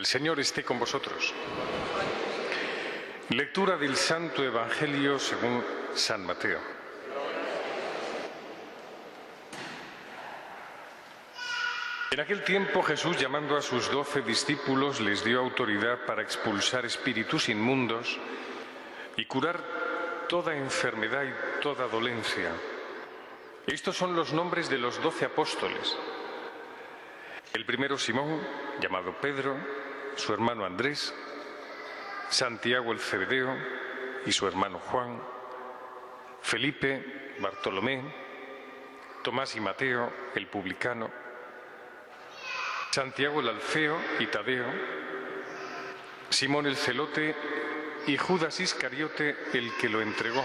El Señor esté con vosotros. Lectura del Santo Evangelio según San Mateo. En aquel tiempo Jesús, llamando a sus 12 discípulos, les dio autoridad para expulsar espíritus inmundos y curar toda enfermedad y toda dolencia. Estos son los nombres de los 12 apóstoles. El primero, Simón, llamado Pedro, su hermano Andrés, Santiago el Cebedeo y su hermano Juan, Felipe, Bartolomé, Tomás y Mateo, el publicano, Santiago el Alfeo y Tadeo, Simón el Celote y Judas Iscariote, el que lo entregó.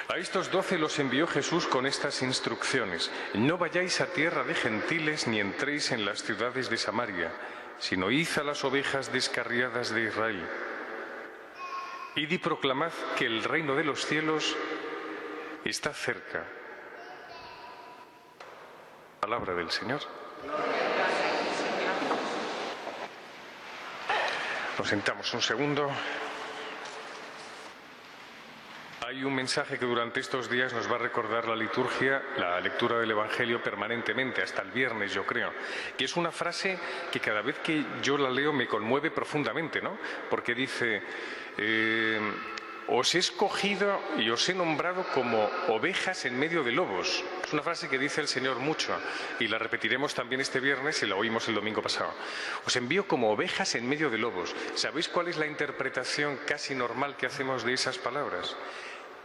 A estos 12 los envió Jesús con estas instrucciones: no vayáis a tierra de gentiles ni entréis en las ciudades de Samaria, sino id a las ovejas descarriadas de Israel. Id y proclamad que el reino de los cielos está cerca. Palabra del Señor. Nos sentamos un segundo. Hay un mensaje que durante estos días nos va a recordar la liturgia, la lectura del Evangelio permanentemente, hasta el viernes yo creo, que es una frase que cada vez que yo la leo me conmueve profundamente, ¿no? Porque dice, os he escogido y os he nombrado como ovejas en medio de lobos. Es una frase que dice el Señor mucho y la repetiremos también este viernes y la oímos el domingo pasado. Os envío como ovejas en medio de lobos. ¿Sabéis cuál es la interpretación casi normal que hacemos de esas palabras?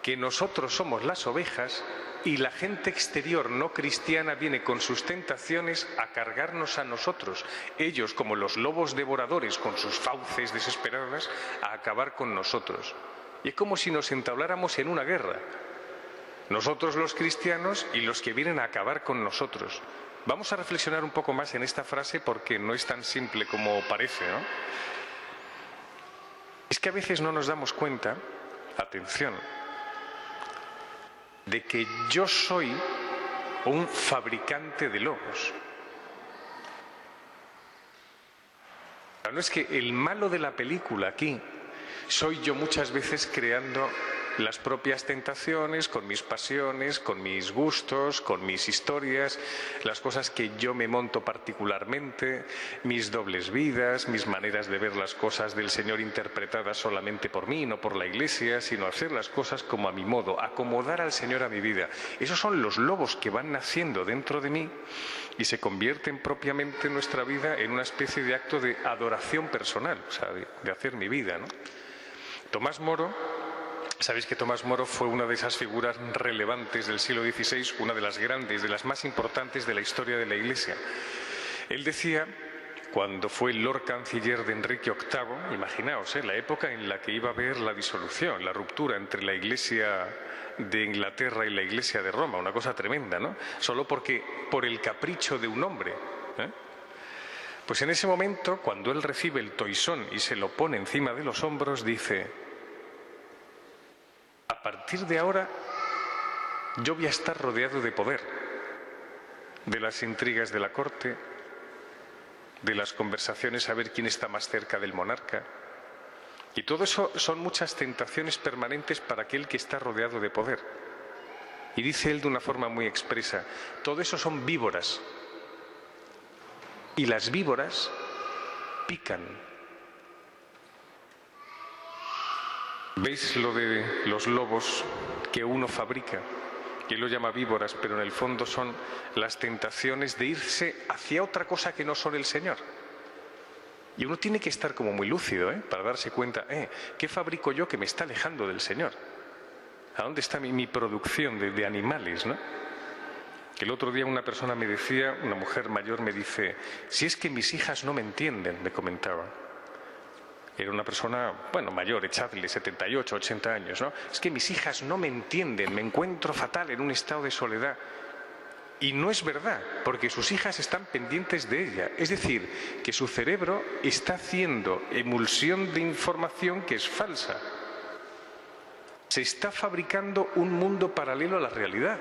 Que nosotros somos las ovejas y la gente exterior no cristiana viene con sus tentaciones a cargarnos a nosotros. Ellos, como los lobos devoradores con sus fauces desesperadas, a acabar con nosotros. Y es como si nos entabláramos en una guerra. Nosotros los cristianos y los que vienen a acabar con nosotros. Vamos a reflexionar un poco más en esta frase porque no es tan simple como parece, ¿no? Es que a veces no nos damos cuenta, atención, de que yo soy un fabricante de lobos. No es que el malo de la película aquí soy yo muchas veces creando las propias tentaciones, con mis pasiones, con mis gustos, con mis historias, las cosas que yo me monto particularmente, mis dobles vidas, mis maneras de ver las cosas del Señor interpretadas solamente por mí, no por la Iglesia, sino hacer las cosas como a mi modo, acomodar al Señor a mi vida. Esos son los lobos que van naciendo dentro de mí y se convierten propiamente en nuestra vida en una especie de acto de adoración personal, o sea, de hacer mi vida, ¿no? Tomás Moro, sabéis que Tomás Moro fue una de esas figuras relevantes del siglo XVI, una de las grandes, de las más importantes de la historia de la Iglesia. Él decía, cuando fue el Lord Canciller de Enrique VIII, imaginaos, la época en la que iba a haber la disolución, la ruptura entre la Iglesia de Inglaterra y la Iglesia de Roma, una cosa tremenda, ¿no? Solo porque, por el capricho de un hombre, Pues en ese momento, cuando él recibe el toisón y se lo pone encima de los hombros, dice: a partir de ahora yo voy a estar rodeado de poder, de las intrigas de la corte, de las conversaciones a ver quién está más cerca del monarca. Y todo eso son muchas tentaciones permanentes para aquel que está rodeado de poder. Y dice él de una forma muy expresa, todo eso son víboras. Y las víboras pican. ¿Veis lo de los lobos que uno fabrica? Que él lo llama víboras, pero en el fondo son las tentaciones de irse hacia otra cosa que no son el Señor. Y uno tiene que estar como muy lúcido, para darse cuenta, ¿qué fabrico yo que me está alejando del Señor? ¿A dónde está mi producción de animales, no? El otro día una persona me decía, una mujer mayor me dice, si es que mis hijas no me entienden, me comentaba. Era una persona, mayor, echadle 78, 80 años, ¿no? Es que mis hijas no me entienden, me encuentro fatal en un estado de soledad. Y no es verdad, porque sus hijas están pendientes de ella. Es decir, que su cerebro está haciendo emulsión de información que es falsa. Se está fabricando un mundo paralelo a la realidad.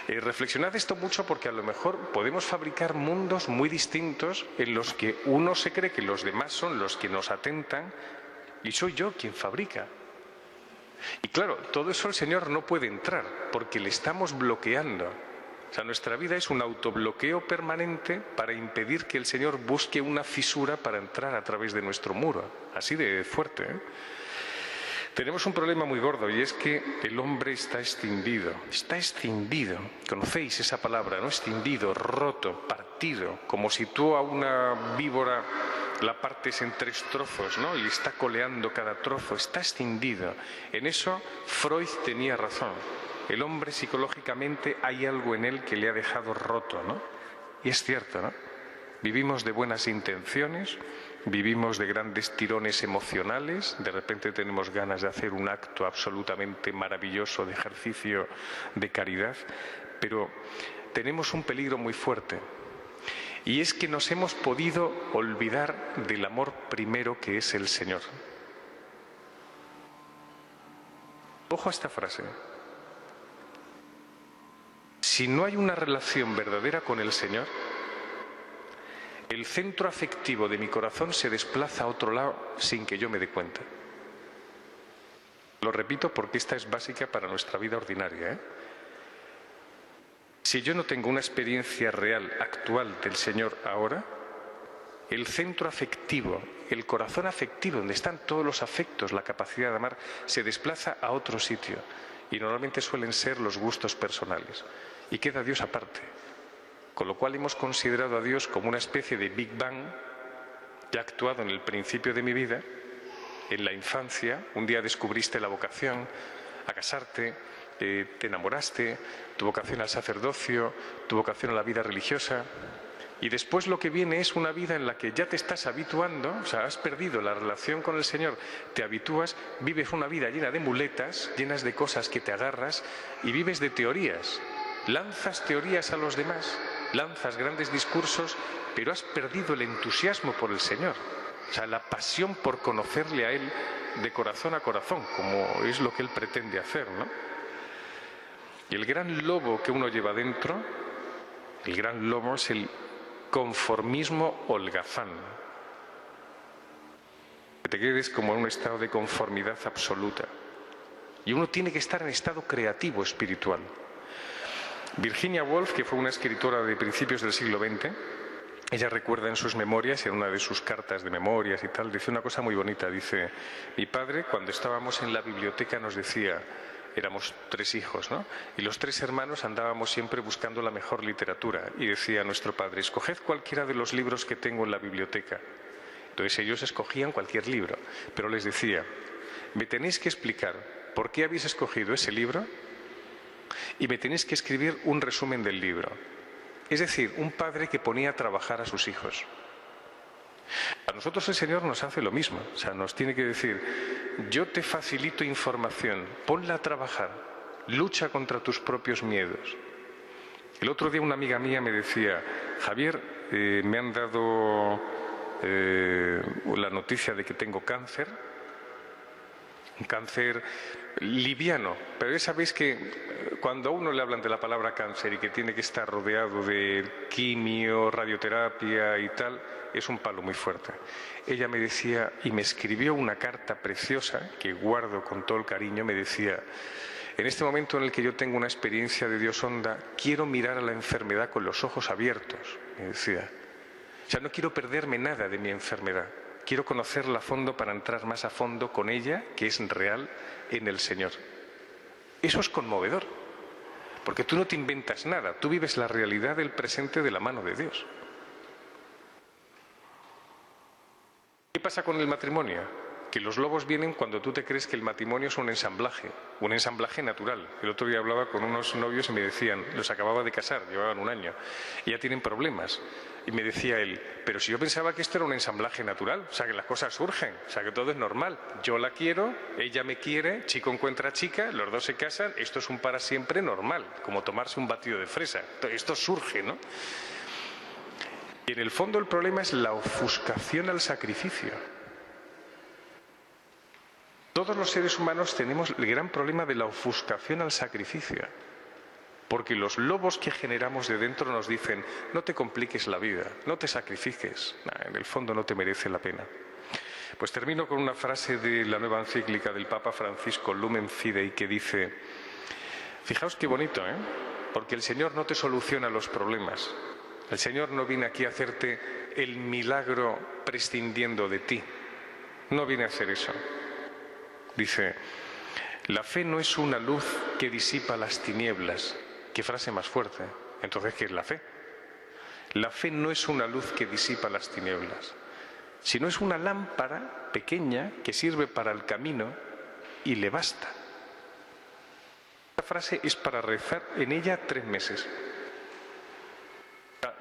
Reflexionad esto mucho porque a lo mejor podemos fabricar mundos muy distintos en los que uno se cree que los demás son los que nos atentan y soy yo quien fabrica. Y claro, todo eso el Señor no puede entrar porque le estamos bloqueando. O sea, nuestra vida es un autobloqueo permanente para impedir que el Señor busque una fisura para entrar a través de nuestro muro. Así de fuerte, ¿eh? Tenemos un problema muy gordo y es que el hombre está escindido. Está escindido. Conocéis esa palabra, ¿no? Escindido, roto, partido. Como si tú a una víbora la partes en 3 trozos, ¿no? Y está coleando cada trozo. Está escindido. En eso Freud tenía razón. El hombre psicológicamente hay algo en él que le ha dejado roto, ¿no? Y es cierto, ¿no? Vivimos de buenas intenciones, vivimos de grandes tirones emocionales, de repente tenemos ganas de hacer un acto absolutamente maravilloso de ejercicio de caridad, pero tenemos un peligro muy fuerte, y es que nos hemos podido olvidar del amor primero que es el Señor. Ojo a esta frase. Si no hay una relación verdadera con el Señor, el centro afectivo de mi corazón se desplaza a otro lado sin que yo me dé cuenta. Lo repito porque esta es básica para nuestra vida ordinaria, ¿eh? Si yo no tengo una experiencia real, actual del Señor ahora, el centro afectivo, el corazón afectivo, donde están todos los afectos, la capacidad de amar, se desplaza a otro sitio. Y normalmente suelen ser los gustos personales. Y queda Dios aparte. Con lo cual hemos considerado a Dios como una especie de Big Bang que ha actuado en el principio de mi vida, en la infancia. Un día descubriste la vocación a casarte, te enamoraste, tu vocación al sacerdocio, tu vocación a la vida religiosa. Y después lo que viene es una vida en la que ya te estás habituando, o sea, has perdido la relación con el Señor, te habitúas, vives una vida llena de muletas, llenas de cosas que te agarras y vives de teorías. Lanzas teorías a los demás, lanzas grandes discursos, pero has perdido el entusiasmo por el Señor. O sea, la pasión por conocerle a Él de corazón a corazón, como es lo que Él pretende hacer, ¿no? Y el gran lobo que uno lleva dentro, el gran lobo es el conformismo holgazán. Que te quedes como en un estado de conformidad absoluta. Y uno tiene que estar en estado creativo espiritual. Virginia Woolf, que fue una escritora de principios del siglo XX, ella recuerda en sus memorias, en una de sus cartas de memorias y tal, dice una cosa muy bonita. Dice, mi padre, cuando estábamos en la biblioteca, nos decía, éramos 3 hijos, ¿no? Y los 3 hermanos andábamos siempre buscando la mejor literatura. Y decía nuestro padre, escoged cualquiera de los libros que tengo en la biblioteca. Entonces ellos escogían cualquier libro, pero les decía, me tenéis que explicar por qué habéis escogido ese libro y me tenéis que escribir un resumen del libro. Es decir, un padre que ponía a trabajar a sus hijos. A nosotros el Señor nos hace lo mismo. O sea, nos tiene que decir, yo te facilito información, ponla a trabajar, lucha contra tus propios miedos. El otro día una amiga mía me decía, Javier, me han dado la noticia de que tengo cáncer, un cáncer liviano, pero ya sabéis que cuando a uno le hablan de la palabra cáncer y que tiene que estar rodeado de quimio, radioterapia y tal, es un palo muy fuerte. Ella me decía, y me escribió una carta preciosa que guardo con todo el cariño, me decía, en este momento en el que yo tengo una experiencia de Dios honda, quiero mirar a la enfermedad con los ojos abiertos, me decía. O sea, no quiero perderme nada de mi enfermedad. Quiero conocerla a fondo para entrar más a fondo con ella, que es real, en el Señor. Eso es conmovedor, porque tú no te inventas nada, tú vives la realidad del presente de la mano de Dios. ¿Qué pasa con el matrimonio? Que los lobos vienen cuando tú te crees que el matrimonio es un ensamblaje natural. El otro día hablaba con unos novios y me decían, los acababa de casar, llevaban 1 año, y ya tienen problemas. Y me decía él, pero si yo pensaba que esto era un ensamblaje natural, o sea, que las cosas surgen, o sea, que todo es normal. Yo la quiero, ella me quiere, chico encuentra chica, los 2 se casan, esto es un para siempre normal, como tomarse un batido de fresa. Esto surge, ¿no? Y en el fondo el problema es la ofuscación al sacrificio. Todos los seres humanos tenemos el gran problema de la ofuscación al sacrificio. Porque los lobos que generamos de dentro nos dicen, no te compliques la vida, no te sacrifiques, en el fondo no te merece la pena. Pues termino con una frase de la nueva encíclica del Papa Francisco, Lumen Fidei, que dice, fijaos qué bonito, porque el Señor no te soluciona los problemas. El Señor no viene aquí a hacerte el milagro prescindiendo de ti. No viene a hacer eso. Dice, la fe no es una luz que disipa las tinieblas. Qué frase más fuerte. Entonces, ¿qué es la fe? La fe no es una luz que disipa las tinieblas, sino es una lámpara pequeña que sirve para el camino y le basta. Esta frase es para rezar en ella 3 meses.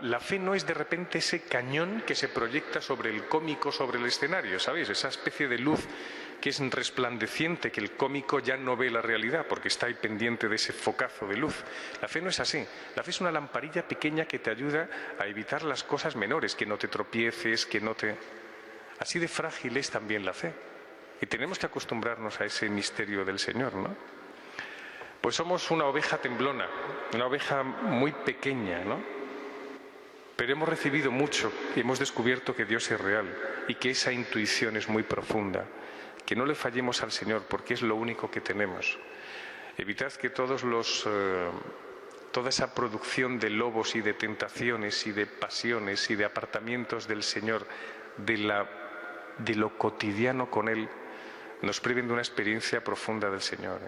La fe no es de repente ese cañón que se proyecta sobre el cómico, sobre el escenario, ¿sabéis? Esa especie de luz que es resplandeciente, que el cómico ya no ve la realidad porque está ahí pendiente de ese focazo de luz. La fe no es así. La fe es una lamparilla pequeña que te ayuda a evitar las cosas menores, que no te tropieces, que no te... Así de frágil es también la fe. Y tenemos que acostumbrarnos a ese misterio del Señor, ¿no? Pues somos una oveja temblona, una oveja muy pequeña, ¿no? Pero hemos recibido mucho y hemos descubierto que Dios es real y que esa intuición es muy profunda. Que no le fallemos al Señor porque es lo único que tenemos. Evitad que toda esa producción de lobos y de tentaciones y de pasiones y de apartamientos del Señor, de lo cotidiano con Él, nos priven de una experiencia profunda del Señor.